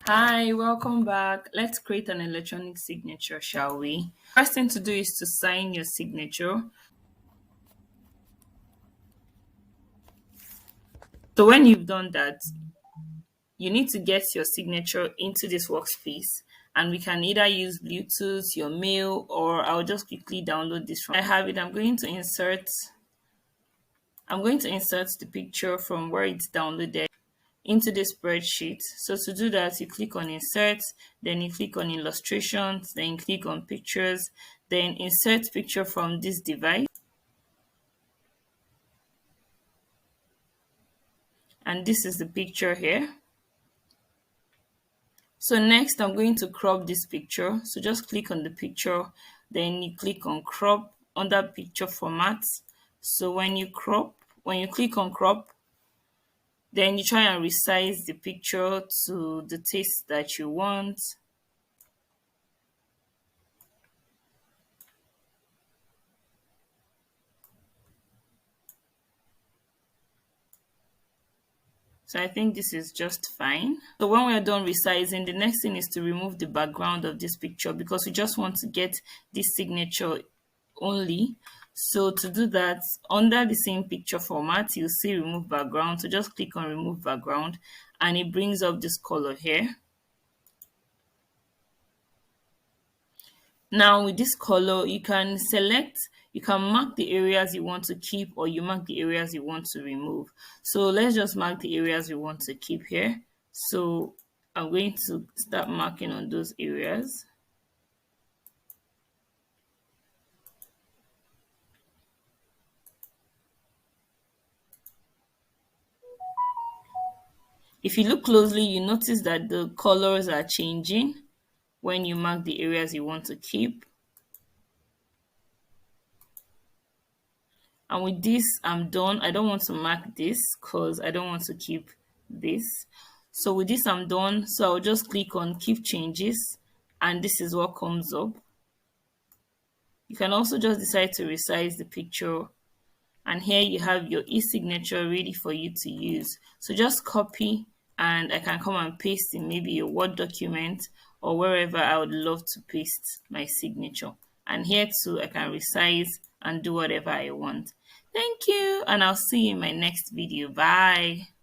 Hi, welcome back. Let's create an electronic signature, shall we? First thing to do is to sign your signature. So when you've done that, you need to get your signature into this workspace, and we can either use Bluetooth, your mail, or I'll just quickly download this from. I have it. I'm going to insert the picture from where it's downloaded into the spreadsheet. So to do that, you click on insert, then you click on illustrations, then you click on pictures, then insert picture from this device. And this is the picture here. So next I'm going to crop this picture. So just click on the picture, then you click on crop under picture format. So when you click on crop, then you try and resize the picture to the taste that you want. So I think this is just fine. So when we're done resizing, the next thing is to remove the background of this picture because we just want to get this signature only. So to do that, under the same picture format, you'll see remove background. So just click on remove background and it brings up this color here. Now with this color, you can mark the areas you want to keep or you mark the areas you want to remove. So let's just mark the areas we want to keep here. So I'm going to start marking on those areas. If you look closely, you notice that the colors are changing when you mark the areas you want to keep. And with this, I'm done. I don't want to mark this because I don't want to keep this. So with this, I'm done. So I'll just click on keep changes and this is what comes up. You can also just decide to resize the picture and here you have your e-signature ready for you to use. So just copy and I can come and paste in maybe a Word document or wherever I would love to paste my signature. And here too, I can resize and do whatever I want. Thank you, and I'll see you in my next video. Bye.